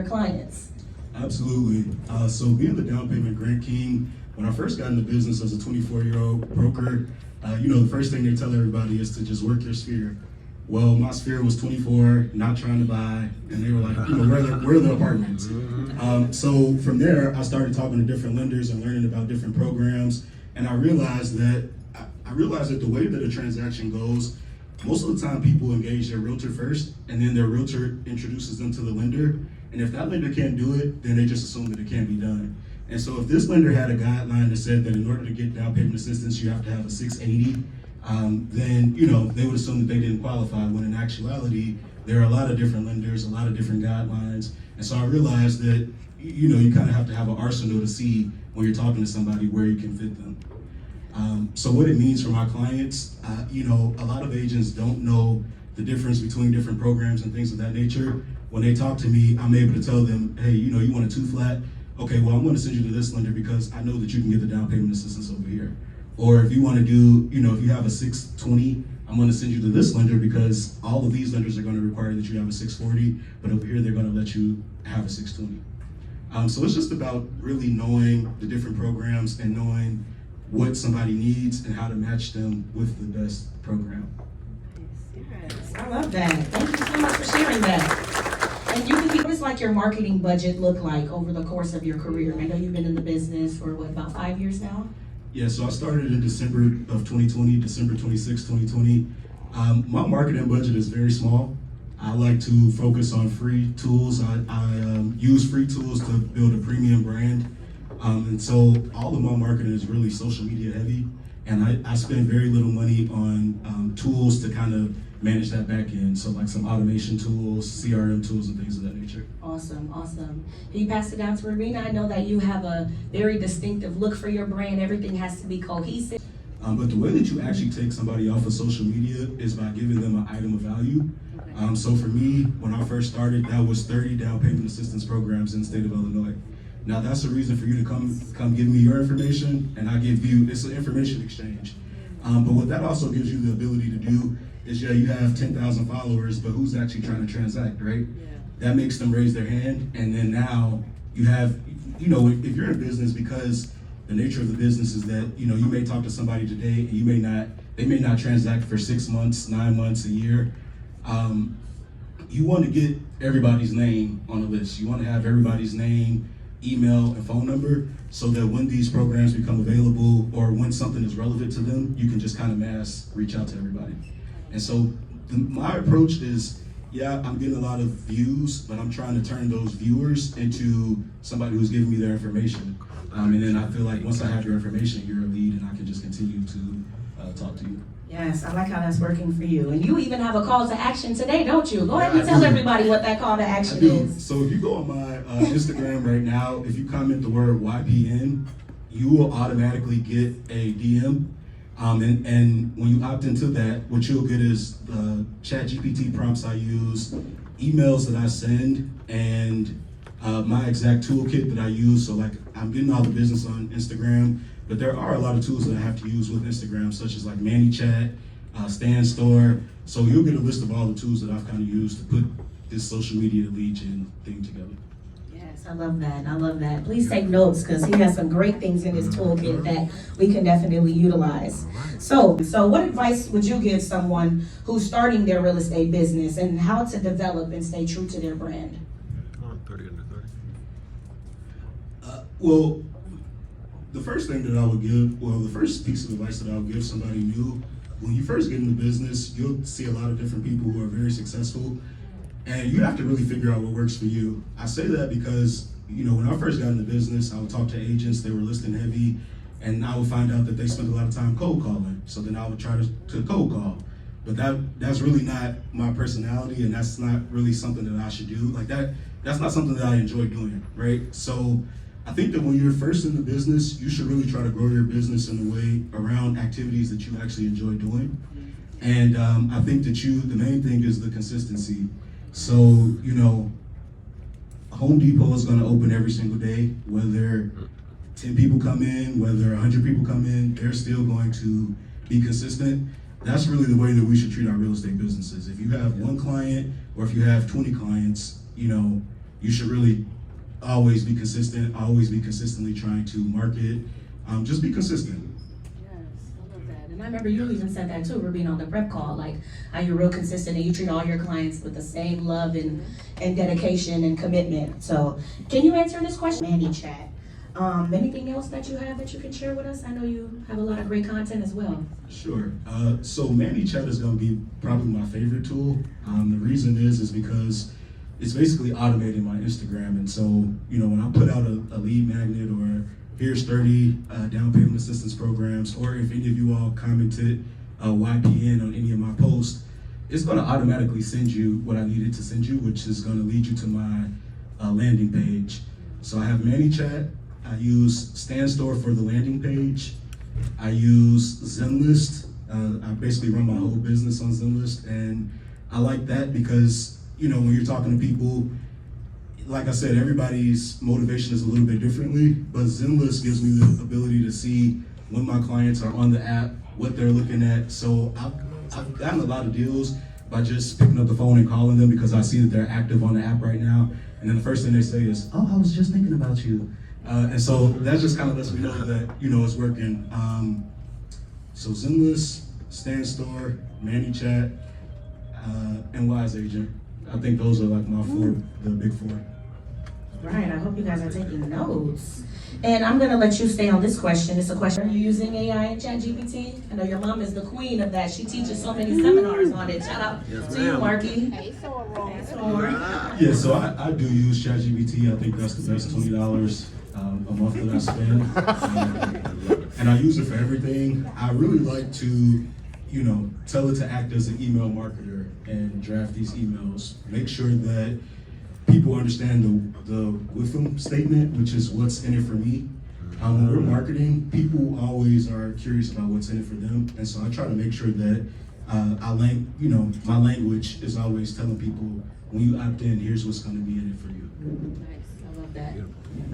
clients? Absolutely. So being the down payment grant king, when I first got into business as a 24-year-old broker, the first thing they tell everybody is to just work your sphere. Well, my sphere was 24, not trying to buy, and they were like, where are the apartments? So from there, I started talking to different lenders and learning about different programs, and I realized that the way that a transaction goes, most of the time people engage their realtor first, and then their realtor introduces them to the lender. And if that lender can't do it, then they just assume that it can't be done. And so if this lender had a guideline that said that in order to get down payment assistance, you have to have a 680, then they would assume that they didn't qualify, when in actuality, there are a lot of different lenders, a lot of different guidelines. And so I realized that you kind of have to have an arsenal to see when you're talking to somebody where you can fit them. So what it means for my clients, a lot of agents don't know the difference between different programs and things of that nature. When they talk to me, I'm able to tell them, hey, you want a 2-flat? Okay, well, I'm going to send you to this lender because I know that you can get the down payment assistance over here. Or if you want to do, if you have a 620, I'm going to send you to this lender because all of these lenders are going to require that you have a 640, but over here they're going to let you have a 620. So it's just about really knowing the different programs and knowing what somebody needs and how to match them with the best program. Yes, I love that. Thank you so much for sharing that. And what does like your marketing budget look like over the course of your career? I know you've been in the business for about 5 years now? Yeah, so I started in December of 2020, December 26, 2020. My marketing budget is very small. I like to focus on free tools. I use free tools to build a premium brand. And so all of my marketing is really social media heavy. And I spend very little money on tools to kind of manage that back end. So like some automation tools, CRM tools, and things of that nature. Awesome, awesome. Can you pass it down to Rowena? I know that you have a very distinctive look for your brand. Everything has to be cohesive. But the way that you actually take somebody off of social media is by giving them an item of value. Okay. So for me, when I first started, that was 30 down payment assistance programs in the state of Illinois. Now that's a reason for you to come give me your information, and I give you, it's an information exchange. But what that also gives you the ability to do is, you have 10,000 followers, but who's actually trying to transact, right? Yeah. That makes them raise their hand, and then now you have, if you're in business, because the nature of the business is that, you may talk to somebody today and they may not transact for 6 months, 9 months, a year. You want to get everybody's name on the list. You want to have everybody's name, email, and phone number, so that when these programs become available or when something is relevant to them, you can just kind of mass reach out to everybody. And so my approach is, I'm getting a lot of views, but I'm trying to turn those viewers into somebody who's giving me their information. And then I feel like once I have your information, you're a lead, and I can just continue to talk to you. Yes, I like how that's working for you. And you even have a call to action today, don't you? Go ahead and tell everybody what that call to action is. So if you go on my Instagram right now, if you comment the word YPN, you will automatically get a DM. And when you opt into that, what you'll get is ChatGPT prompts I use, emails that I send, and my exact toolkit that I use. So like, I'm getting all the business on Instagram, but there are a lot of tools that I have to use with Instagram, such as like ManyChat, Stand Store. So you'll get a list of all the tools that I've kind of used to put this social media lead gen thing together. Yes, I love that. I love that. Please take notes, because he has some great things in his toolkit that we can definitely utilize. So what advice would you give someone who's starting their real estate business and how to develop and stay true to their brand? 30 under 30. Well, the first thing that I would give, the first piece of advice that I would give somebody new, when you first get into business, you'll see a lot of different people who are very successful, and you have to really figure out what works for you. I say that because, when I first got into business, I would talk to agents, they were listing heavy, and I would find out that they spent a lot of time cold calling. So then I would try to cold call. But that's really not my personality, and that's not really something that I should do. Like that's not something that I enjoy doing, right? So I think that when you're first in the business, you should really try to grow your business in a way around activities that you actually enjoy doing. And I think that the main thing is the consistency. So, Home Depot is going to open every single day, whether 10 people come in, whether 100 people come in, they're still going to be consistent. That's really the way that we should treat our real estate businesses. If you have one client or if you have 20 clients, you should really always be consistent, always be consistently trying to market. Just be consistent. Yes, I love that. And I remember you even said that too, being on the prep call, like how you're real consistent and you treat all your clients with the same love and dedication and commitment. So can you answer this question? Manny chat. Anything else that you have that you can share with us? I know you have a lot of great content as well. Sure. So ManyChat is going to be probably my favorite tool. The reason is because it's basically automating my Instagram. And so, when I put out a lead magnet or here's 30 down payment assistance programs, or if any of you all commented YPN on any of my posts, it's going to automatically send you what I needed to send you, which is going to lead you to my landing page. So I have ManyChat. I use StanStore for the landing page. I use Zenlist. I basically run my whole business on Zenlist, and I like that because, when you're talking to people, like I said, everybody's motivation is a little bit differently, but Zenlist gives me the ability to see when my clients are on the app, what they're looking at. So I've gotten a lot of deals by just picking up the phone and calling them because I see that they're active on the app right now. And then the first thing they say is, "Oh, I was just thinking about you." And so that just kind of lets me know that, it's working. So Zenlist, StanStore, ManyChat, and Wise Agent. I think those are like my four, the big four. Right, I hope you guys are taking notes. And I'm gonna let you stay on this question. It's a question. Are you using AI and ChatGPT? I know your mom is the queen of that. She teaches so many seminars on it. Shout out to you, Marky. Hey, so wrong. Yeah, so I do use ChatGPT. I think that's the best $20 a month that I spend. And I use it for everything. I really like to, tell it to act as an email marketer and draft these emails. Make sure that people understand the WIFM statement, which is what's in it for me. When we're marketing, people always are curious about what's in it for them. And so I try to make sure that my language is always telling people, when you opt in, here's what's going to be in it for you. Nice, I love that.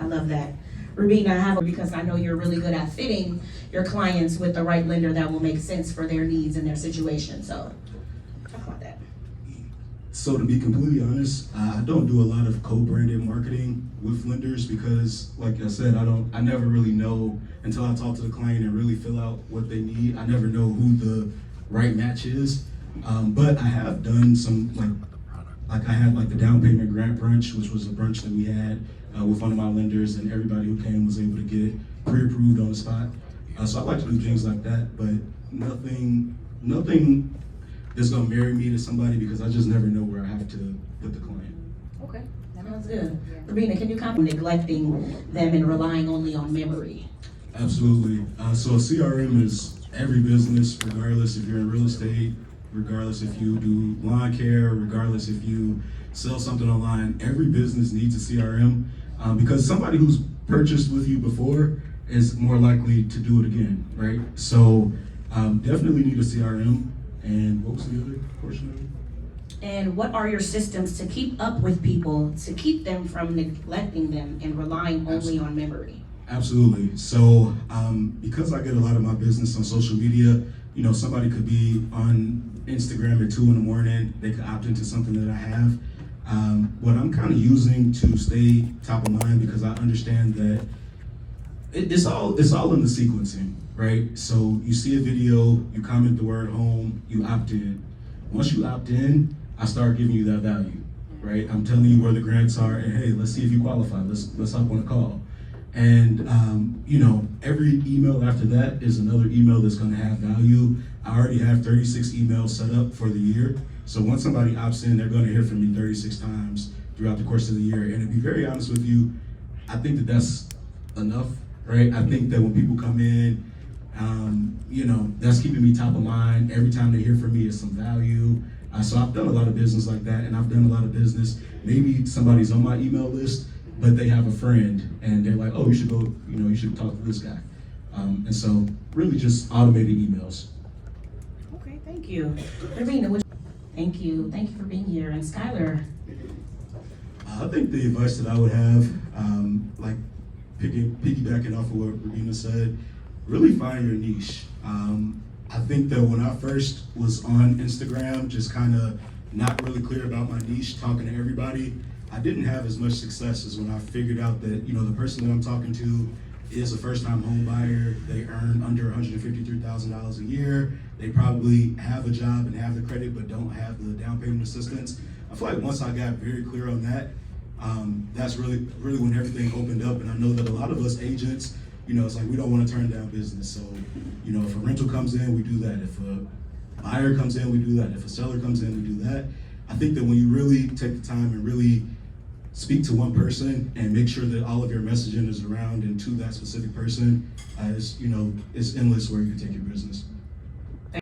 I love that. Rubina, I have because I know you're really good at fitting your clients with the right lender that will make sense for their needs and their situation. So talk about that. So to be completely honest, I don't do a lot of co-branded marketing with lenders because, like I said, I never really know until I talk to the client and really fill out what they need. I never know who the right match is. But I have done some like I had like the down payment grant brunch, which was a brunch that we had with one of my lenders, and everybody who came was able to get pre-approved on the spot. So I like to do things like that, but nothing that's gonna marry me to somebody because I just never know where I have to put the client. Okay, that sounds good. Rubina, can you comment on neglecting them and relying only on memory? Absolutely. So a CRM is every business, regardless if you're in real estate, regardless if you do lawn care, regardless if you sell something online, every business needs a CRM because somebody who's purchased with you before is more likely to do it again, right? So definitely need a CRM. And what was the other portion of it? And what are your systems to keep up with people, to keep them from neglecting them and relying only on memory? Absolutely. So because I get a lot of my business on social media, somebody could be on Instagram at 2 in.the morning, they could opt into something that I have. What I'm kind of using to stay top of mind, because I understand that it's all in the sequencing, right? So you see a video, you comment the word home, you opt in. Once you opt in, I start giving you that value, right? I'm telling you where the grants are, and hey, let's see if you qualify. Let's hop on a call. And every email after that is another email that's going to have value. I already have 36 emails set up for the year. So once somebody opts in, they're going to hear from me 36 times throughout the course of the year. And to be very honest with you, I think that that's enough, right? I think that when people come in, that's keeping me top of mind. Every time they hear from me is some value. So I've done a lot of business like that, and I've done a lot of business. Maybe somebody's on my email list, but they have a friend, and they're like, oh, you should go, you should talk to this guy. And so really just automated emails. Okay, thank you. Rubina, thank you for being here. And Skyler? I think the advice that I would have, like piggybacking off of what Rubina said, really find your niche. I think that when I first was on Instagram, just kind of not really clear about my niche, talking to everybody, I didn't have as much success as when I figured out that, the person that I'm talking to is a first-time home buyer. They earn under $153,000 a year. They probably have a job and have the credit, but don't have the down payment assistance. I feel like once I got very clear on that, that's really when everything opened up. And I know that a lot of us agents, it's like we don't want to turn down business. So, if a rental comes in, we do that. If a buyer comes in, we do that. If a seller comes in, we do that. I think that when you really take the time and really speak to one person and make sure that all of your messaging is around and to that specific person, it's endless where you can take your business.